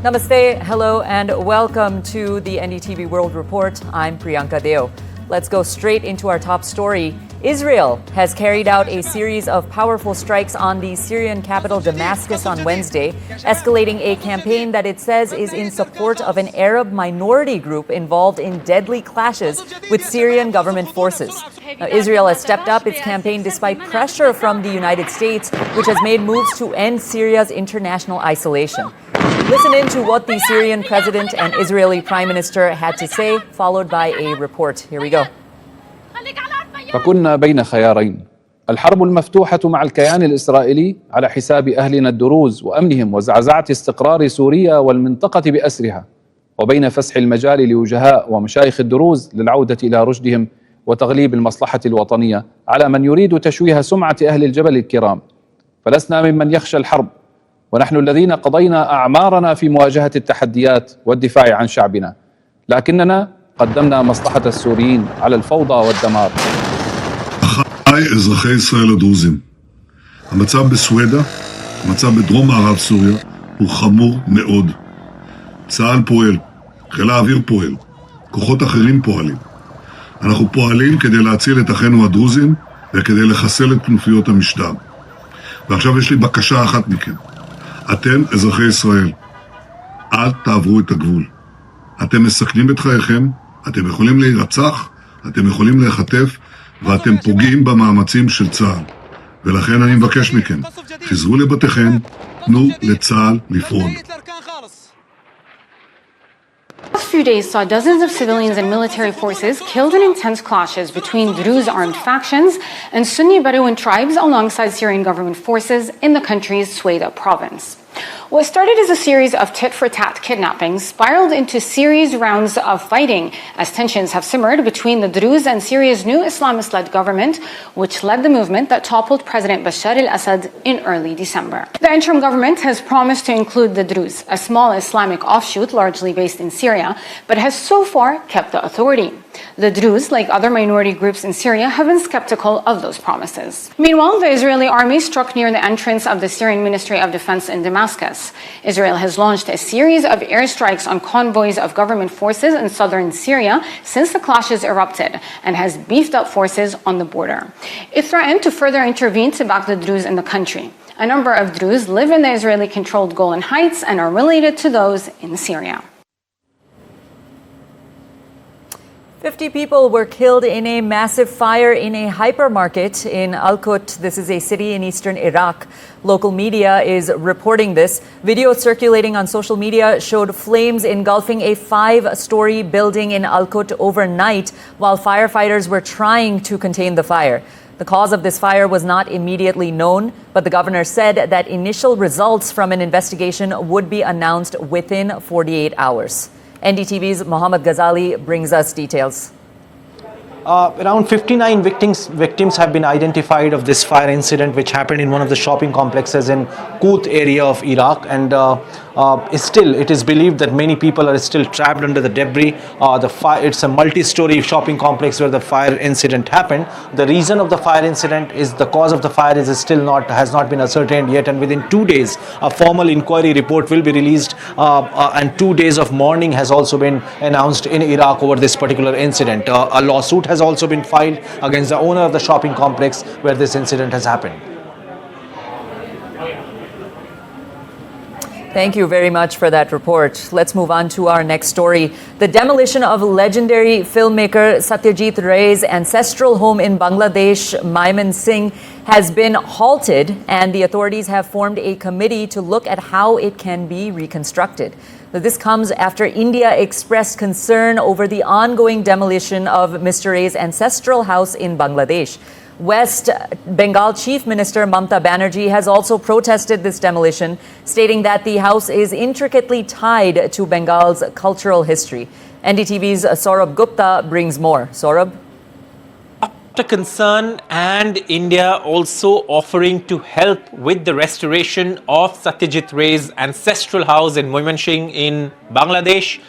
Namaste, hello, and welcome to the NDTV World Report. I'm Priyanka Deo. Let's go straight into our top story. Israel has carried out a series of powerful strikes on the Syrian capital Damascus on Wednesday, escalating a campaign that it says is in support of an Arab minority group involved in deadly clashes with Syrian government forces. Now, Israel has stepped up its campaign despite pressure from the United States, which has made moves to end Syria's international isolation. Listen in to what the Syrian president and Israeli prime minister had to say, followed by a report. Here we go. فكنا بين خيارين: الحرب المفتوحة مع الكيان الإسرائيلي على حساب أهلنا الدروز وأمنهم وزعزعة استقرار سوريا والمنطقة بأسرها، وبين فسح المجال لوجهاء ومشايخ الدروز للعودة إلى رشدهم وتغليب المصلحة الوطنية على من يريد تشويه سمعة أهل الجبل الكرام. فلسنا ممن يخشى الحرب، ونحن الذين قضينا أعمارنا في مواجهة التحديات والدفاع عن شعبنا، לكننا قدمنا مصلحة السوريين على الفوضى والدمار. היי אזרחי ישראל הדרוזים, המצב בסווידה, המצב בדרום מערב סוריה, הוא חמור מאוד. צה"ל פועל, חיל האוויר פועל, כוחות אחרים פועלים. אנחנו פועלים כדי להציל את אחינו הדרוזים וכדי לחסל את כנופיות המשטר. ועכשיו יש לי בקשה אחת מכם. אתם, אזרחי ישראל, אל תעברו את הגבול. אתם מסכנים את חייכם, אתם יכולים להירצח, אתם יכולים להיחטף, ואתם פוגעים במאמצים של צה"ל. ולכן אני מבקש מכם, חזרו לבתיכם, תנו לצה"ל לפעול. The last few days saw dozens of civilians and military forces killed in intense clashes between Druze armed factions and Sunni Bedouin tribes alongside Syrian government forces in the country's Sweda province. What started as a series of tit-for-tat kidnappings spiraled into series rounds of fighting as tensions have simmered between the Druze and Syria's new Islamist-led government, which led the movement that toppled President Bashar al-Assad in early December. The interim government has promised to include the Druze, a small Islamic offshoot largely based in Syria, but has so far kept the authority. The Druze, like other minority groups in Syria, have been skeptical of those promises. Meanwhile, the Israeli army struck near the entrance of the Syrian Ministry of Defense in Damascus. Israel has launched a series of airstrikes on convoys of government forces in southern Syria since the clashes erupted and has beefed up forces on the border. It threatened to further intervene to back the Druze in the country. A number of Druze live in the Israeli-controlled Golan Heights and are related to those in Syria. 50 people were killed in a massive fire in a hypermarket in Al-Qut. This is a city in eastern Iraq. Local media is reporting this. Video circulating on social media showed flames engulfing a 5-story building in Al-Qut overnight while firefighters were trying to contain the fire. The cause of this fire was not immediately known, but the governor said that initial results from an investigation would be announced within 48 hours. NDTV's Mohammad Ghazali brings us details. Around 59 victims have been identified of this fire incident, which happened in one of the shopping complexes in Qut area of Iraq, and it is believed that many people are still trapped under the debris. It's a multi-story shopping complex where the fire incident happened. The reason of the fire incident is the cause of the fire has not been ascertained yet, and within 2 days a formal inquiry report will be released, and 2 days of mourning has also been announced in Iraq over this particular incident. A lawsuit has also been filed against the owner of the shopping complex where this incident has happened. Thank you very much for that report. Let's move on to our next story. The demolition of legendary filmmaker Satyajit Ray's ancestral home in Bangladesh, Maiman Singh, has been halted, and the authorities have formed a committee to look at how it can be reconstructed. This comes after India expressed concern over the ongoing demolition of Mr. Ray's ancestral house in Bangladesh. West Bengal Chief Minister Mamata Banerjee has also protested this demolition, stating that the house is intricately tied to Bengal's cultural history. NDTV's Saurabh Gupta brings more. Saurabh? After concern and India also offering to help with the restoration of Satyajit Ray's ancestral house in Mymensingh in Bangladesh,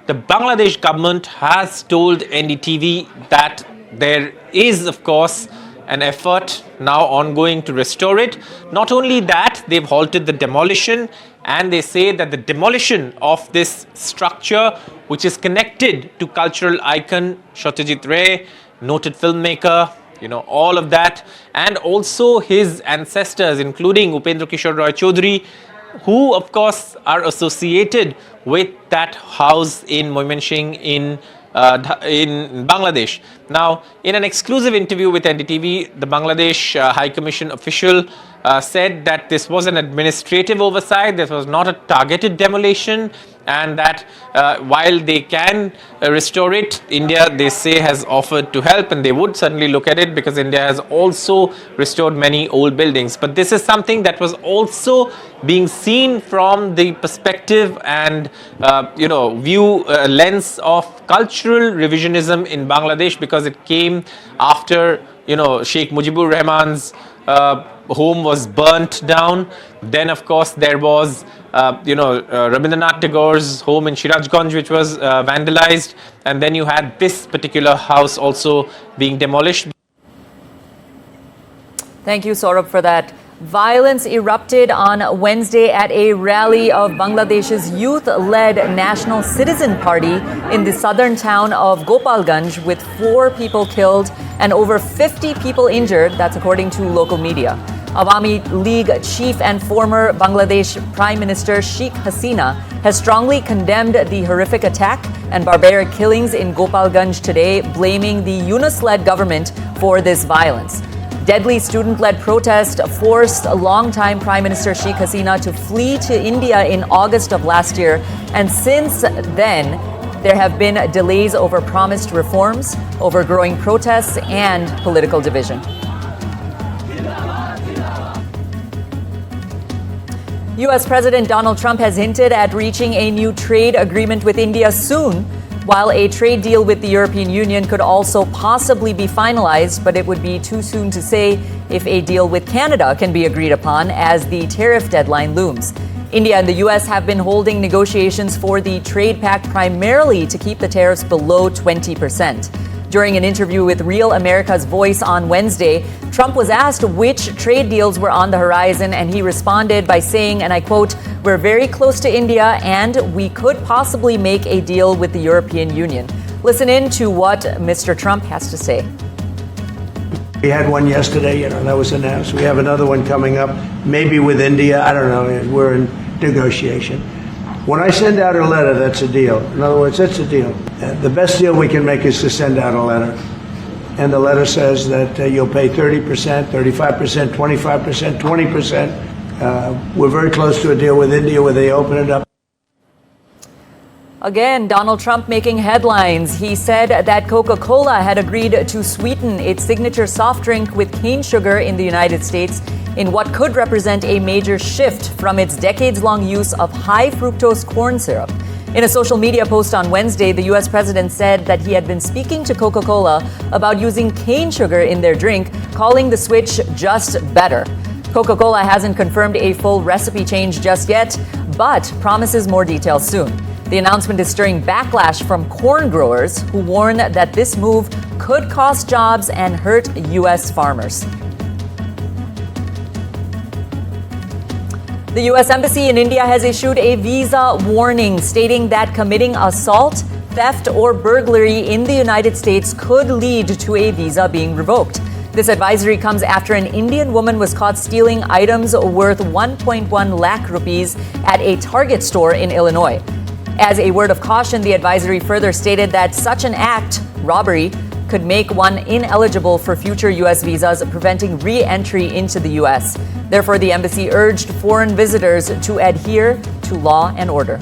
the Bangladesh government has told NDTV that there is, of course, an effort now ongoing to restore it. Not only that, they've halted the demolition and they say that the demolition of this structure, which is connected to cultural icon Satyajit Ray, noted filmmaker, all of that, and also his ancestors, including Upendra Kishore Roy Chaudhary, who of course are associated with that house in Moimanshing in Bangladesh. Now, in an exclusive interview with NDTV, the Bangladesh High Commission official said that this was an administrative oversight, this was not a targeted demolition, and that while they can restore it, India, they say, has offered to help, and they would certainly look at it because India has also restored many old buildings. But this is something that was also being seen from the perspective and lens of cultural revisionism in Bangladesh, because it came after Sheikh Mujibur Rahman's home was burnt down. Then of course there was Rabindranath Tagore's home in Shirajganj, which was vandalized, and then you had this particular house also being demolished. Thank you, Saurabh, for that. Violence erupted on Wednesday at a rally of Bangladesh's youth-led National Citizen Party in the southern town of Gopalganj, with 4 people killed and over 50 people injured. That's according to local media. Awami League chief and former Bangladesh Prime Minister Sheikh Hasina has strongly condemned the horrific attack and barbaric killings in Gopalganj today, blaming the Yunus-led government for this violence. Deadly student-led protest forced longtime Prime Minister Sheikh Hasina to flee to India in August of last year. And since then, there have been delays over promised reforms, over growing protests, and political division. U.S. President Donald Trump has hinted at reaching a new trade agreement with India soon, while a trade deal with the European Union could also possibly be finalized, but it would be too soon to say if a deal with Canada can be agreed upon as the tariff deadline looms. India and the U.S. have been holding negotiations for the trade pact primarily to keep the tariffs below 20%. During an interview with Real America's Voice on Wednesday, Trump was asked which trade deals were on the horizon, and he responded by saying, and I quote, "We're very close to India and we could possibly make a deal with the European Union." Listen in to what Mr. Trump has to say. We had one yesterday, that was announced. We have another one coming up, maybe with India. I don't know. We're in negotiation. When I send out a letter, that's a deal. In other words, that's a deal. The best deal we can make is to send out a letter. And the letter says that you'll pay 30%, 35%, 25%, 20%. We're very close to a deal with India where they open it up. Again, Donald Trump making headlines. He said that CocaCola had agreed to sweeten its signature soft drink with cane sugar in the United States in what could represent a major shift from its decades-long use of high fructose corn syrup. In a social media post on Wednesday, the U.S. president said that he had been speaking to Coca-Cola about using cane sugar in their drink, calling the switch just better. Coca-Cola hasn't confirmed a full recipe change just yet, but promises more details soon. The announcement is stirring backlash from corn growers who warn that this move could cost jobs and hurt U.S. farmers. The U.S. Embassy in India has issued a visa warning stating that committing assault, theft, or burglary in the United States could lead to a visa being revoked. This advisory comes after an Indian woman was caught stealing items worth 1.1 lakh rupees at a Target store in Illinois. As a word of caution, the advisory further stated that such an act, robbery, could make one ineligible for future U.S. visas, preventing re-entry into the U.S. Therefore, the embassy urged foreign visitors to adhere to law and order.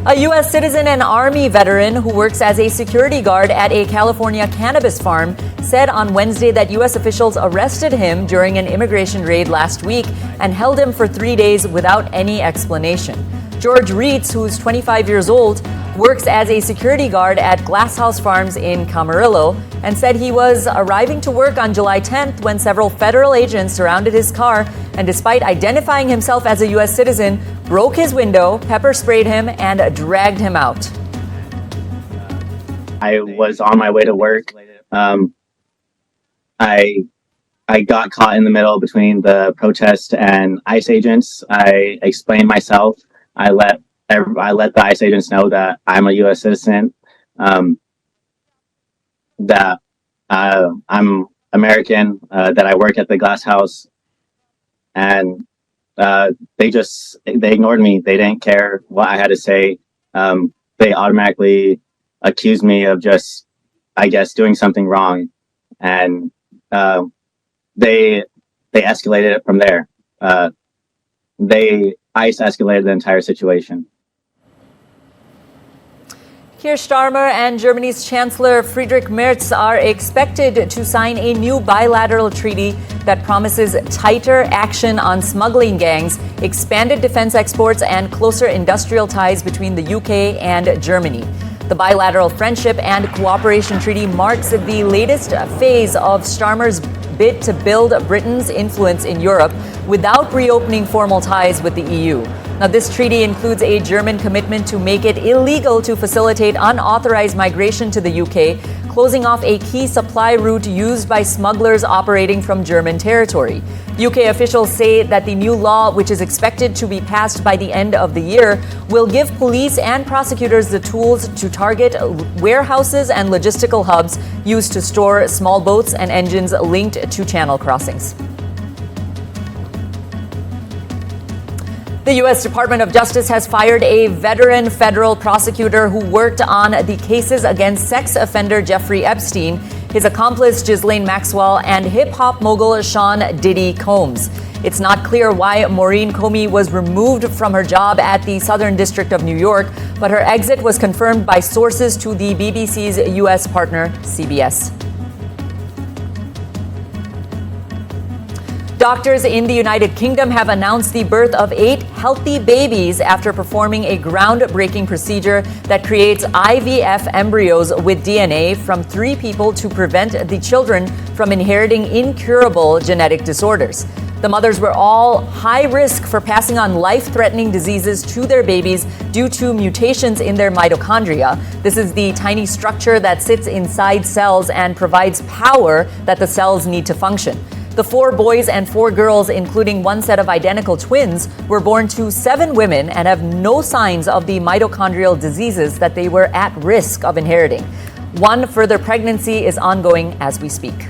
A U.S. citizen and Army veteran who works as a security guard at a California cannabis farm said on Wednesday that U.S. officials arrested him during an immigration raid last week and held him for 3 days without any explanation. George Reitz, who's 25 years old, works as a security guard at Glasshouse Farms in Camarillo, and said he was arriving to work on July 10th when several federal agents surrounded his car and, despite identifying himself as a U.S. citizen, broke his window, pepper sprayed him, and dragged him out. I was on my way to work. I I got caught in the middle between the protest and ICE agents. I explained myself. I let the ICE agents know that I'm a U.S. citizen, that I'm American, that I work at the glass house, and they ignored me. They didn't care what I had to say. They automatically accused me of just, I guess, doing something wrong, and they escalated it from there. ICE escalated the entire situation. Keir Starmer and Germany's Chancellor Friedrich Merz are expected to sign a new bilateral treaty that promises tighter action on smuggling gangs, expanded defense exports, and closer industrial ties between the UK and Germany. The bilateral friendship and cooperation treaty marks the latest phase of Starmer's bid to build Britain's influence in Europe without reopening formal ties with the EU. Now, this treaty includes a German commitment to make it illegal to facilitate unauthorized migration to the UK, closing off a key supply route used by smugglers operating from German territory. UK officials say that the new law, which is expected to be passed by the end of the year, will give police and prosecutors the tools to target warehouses and logistical hubs used to store small boats and engines linked to channel crossings. The U.S. Department of Justice has fired a veteran federal prosecutor who worked on the cases against sex offender Jeffrey Epstein, his accomplice Ghislaine Maxwell, and hip-hop mogul Sean Diddy Combs. It's not clear why Maureen Comey was removed from her job at the Southern District of New York, but her exit was confirmed by sources to the BBC's U.S. partner, CBS. Doctors in the United Kingdom have announced the birth of 8 healthy babies after performing a groundbreaking procedure that creates IVF embryos with DNA from 3 people to prevent the children from inheriting incurable genetic disorders. The mothers were all high risk for passing on life-threatening diseases to their babies due to mutations in their mitochondria. This is the tiny structure that sits inside cells and provides power that the cells need to function. The 4 boys and 4 girls, including one set of identical twins, were born to 7 women and have no signs of the mitochondrial diseases that they were at risk of inheriting. One further pregnancy is ongoing as we speak.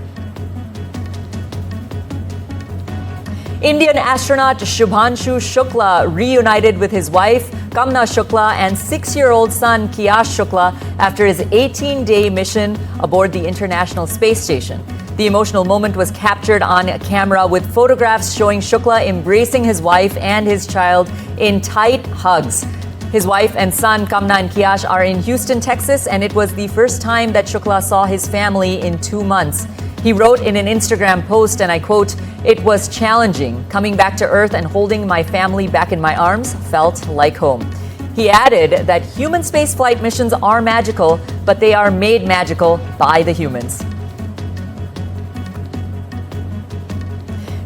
Indian astronaut Shubhanshu Shukla reunited with his wife, Kamna Shukla, and 6-year-old son, Kiyash Shukla, after his 18-day mission aboard the International Space Station. The emotional moment was captured on camera with photographs showing Shukla embracing his wife and his child in tight hugs. His wife and son, Kamna and Kiyash, are in Houston, Texas, and it was the first time that Shukla saw his family in 2 months. He wrote in an Instagram post, and I quote, "It was challenging. Coming back to Earth and holding my family back in my arms felt like home." He added that human spaceflight missions are magical, but they are made magical by the humans.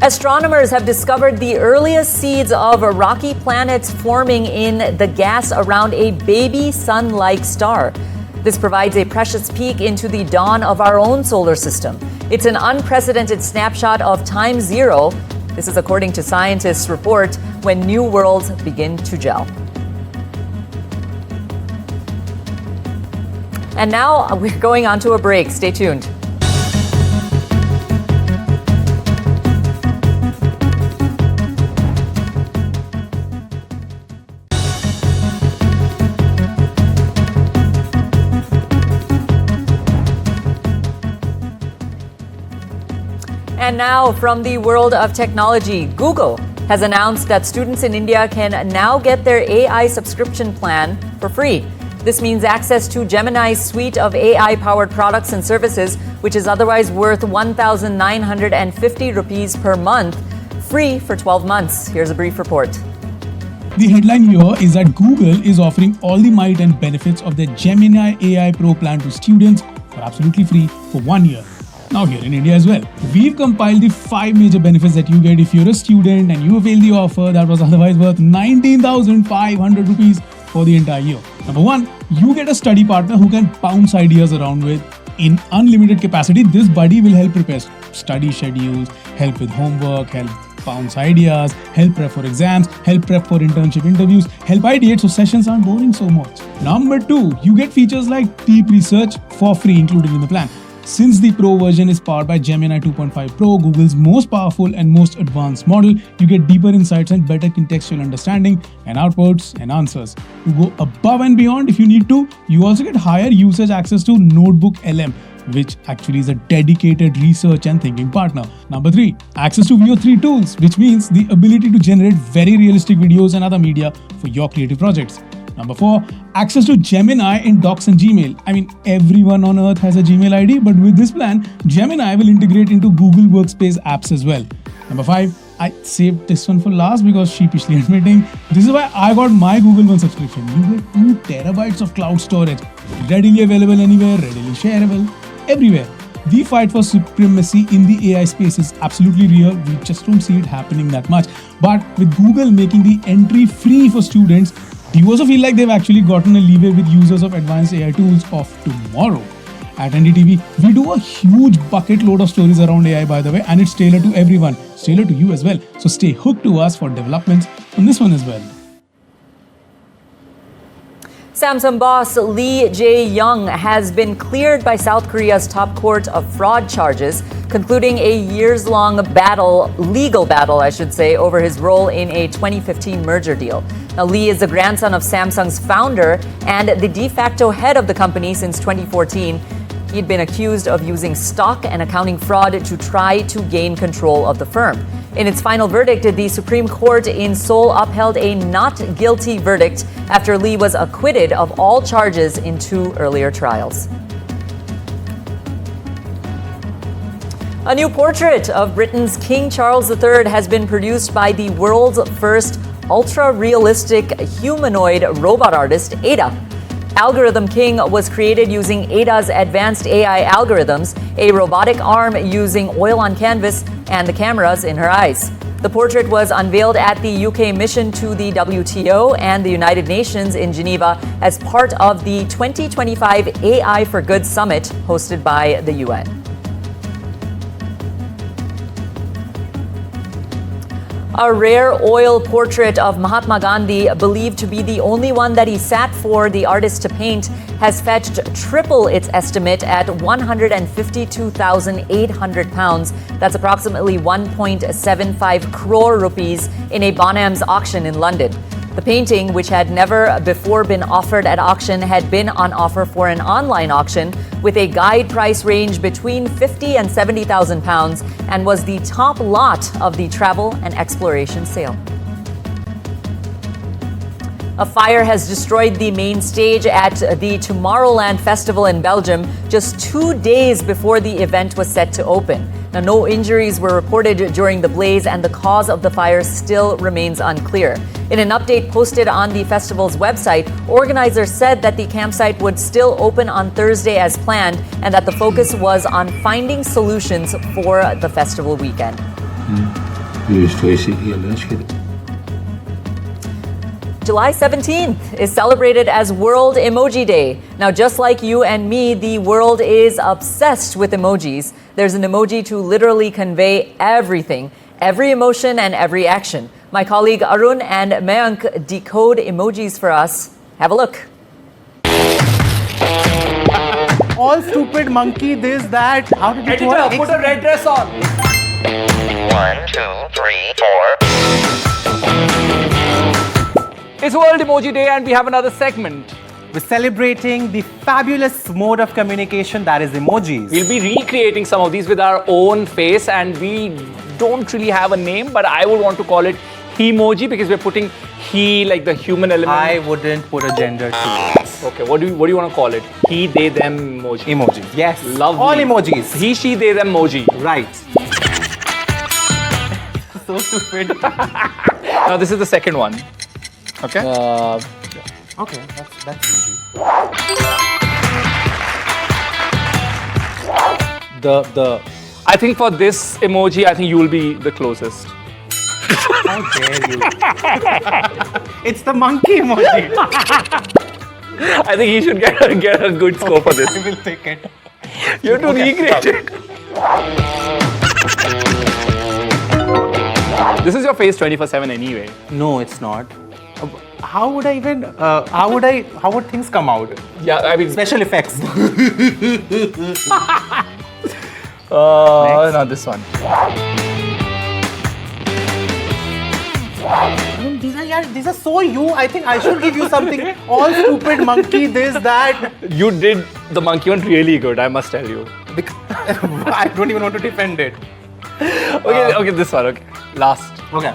Astronomers have discovered the earliest seeds of rocky planets forming in the gas around a baby sun-like star. This provides a precious peek into the dawn of our own solar system. It's an unprecedented snapshot of time zero. This is according to scientists' report when new worlds begin to gel. And now we're going on to a break. Stay tuned. And now from the world of technology, Google has announced that students in India can now get their AI subscription plan for free. This means access to Gemini's suite of AI-powered products and services, which is otherwise worth 1,950 rupees per month, free for 12 months. Here's a brief report. The headline here is that Google is offering all the might and benefits of their Gemini AI Pro plan to students for absolutely free for 1 year. Now here in India as well. We've compiled the 5 major benefits that you get if you're a student and you avail the offer that was otherwise worth 19,500 rupees for the entire year. Number 1, you get a study partner who can bounce ideas around with. In unlimited capacity, this buddy will help prepare study schedules, help with homework, help bounce ideas, help prep for exams, help prep for internship interviews, help ideate so sessions aren't boring so much. Number 2, you get features like deep research for free included in the plan. Since the Pro version is powered by Gemini 2.5 Pro, Google's most powerful and most advanced model, you get deeper insights and better contextual understanding and outputs and answers. You go above and beyond if you need to. You also get higher usage access to Notebook LM, which actually is a dedicated research and thinking partner. Number 3, access to VO3 tools, which means the ability to generate very realistic videos and other media for your creative projects. Number 4, access to Gemini in Docs and Gmail. I mean, everyone on earth has a Gmail ID, but with this plan, Gemini will integrate into Google Workspace apps as well. Number 5, I saved this one for last because sheepishly admitting, this is why I got my Google One subscription. You get 2 terabytes of cloud storage, readily available anywhere, readily shareable, everywhere. The fight for supremacy in the AI space is absolutely real. We just don't see it happening that much. But with Google making the entry free for students, do you also feel like they've actually gotten a leeway with users of advanced AI tools of tomorrow? At NDTV, we do a huge bucket load of stories around AI, by the way, and it's tailored to everyone. It's tailored to you as well. So stay hooked to us for developments on this one as well. Samsung boss Lee Jae-young has been cleared by South Korea's top court of fraud charges, concluding a years-long legal battle, over his role in a 2015 merger deal. Now, Lee is the grandson of Samsung's founder and the de facto head of the company since 2014. He'd been accused of using stock and accounting fraud to try to gain control of the firm. In its final verdict, the Supreme Court in Seoul upheld a not guilty verdict after Lee was acquitted of all charges in 2 earlier trials. A new portrait of Britain's King Charles III has been produced by the world's first ultra-realistic humanoid robot artist, Ada. Algorithm King was created using Ada's advanced AI algorithms, a robotic arm using oil on canvas, and the cameras in her eyes. The portrait was unveiled at the UK mission to the WTO and the United Nations in Geneva as part of the 2025 AI for Good Summit hosted by the UN. A rare oil portrait of Mahatma Gandhi, believed to be the only one that he sat for the artist to paint, has fetched triple its estimate at 152,800 pounds. That's approximately 1.75 crore rupees in a Bonhams auction in London. The painting, which had never before been offered at auction, had been on offer for an online auction with a guide price range between 50 and 70,000 pounds and was the top lot of the travel and exploration sale. A fire has destroyed the main stage at the Tomorrowland festival in Belgium just 2 days before the event was set to open. Now, no injuries were reported during the blaze, and the cause of the fire still remains unclear. In an update posted on the festival's website, organizers said that the campsite would still open on Thursday as planned, and that the focus was on finding solutions for the festival weekend. July 17th is celebrated as World Emoji Day. Now, just like you and me, the world is obsessed with emojis. There's an emoji to literally convey everything, every emotion and every action. My colleague Arun and Mayank decode emojis for us. Have a look. All stupid monkey, this, that. How did it work? Put a red dress on. 1, 2, 3, 4. It's World Emoji Day and we have another segment. We're celebrating the fabulous mode of communication that is emojis. We'll be recreating some of these with our own face, and we don't really have a name, but I would want to call it He-moji because we're putting he like the human element. I wouldn't put a gender to it. Okay, what do you want to call it? He, they, them emoji. Emoji. Yes. Lovely. All emojis. He, she, they, them emoji. Right. So stupid. Now this is the second one. Okay. Okay, that's easy. I think for this emoji, I think you will be the closest. How dare you? It's the monkey emoji. I think he should get a good score for this. I will take it. You have to recreate it. This is your face 24/7 anyway. No, it's not. How would I even? How would things come out? Yeah, I mean Special effects. not this one. I mean, these are so you. I think I should give you something. All stupid monkey, this, that. You did the monkey one really good, I must tell you. I don't even want to defend it. Okay, this one. Okay, last. Okay.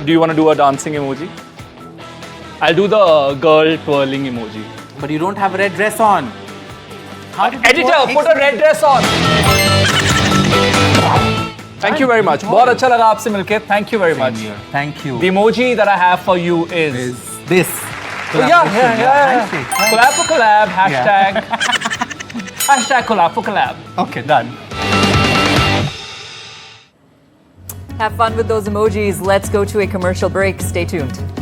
Do you want to do a dancing emoji? I'll do the girl twirling emoji. But you don't have a red dress on. Editor, put a red dress on. Thank you very much. बहुत अच्छा लगा आपसे मिलके. Thank you very much. Thank you. The emoji that I have for you is This. yeah. Collab for collab. Hashtag. Hashtag collab for collab. Okay, done. Have fun with those emojis. Let's go to a commercial break. Stay tuned.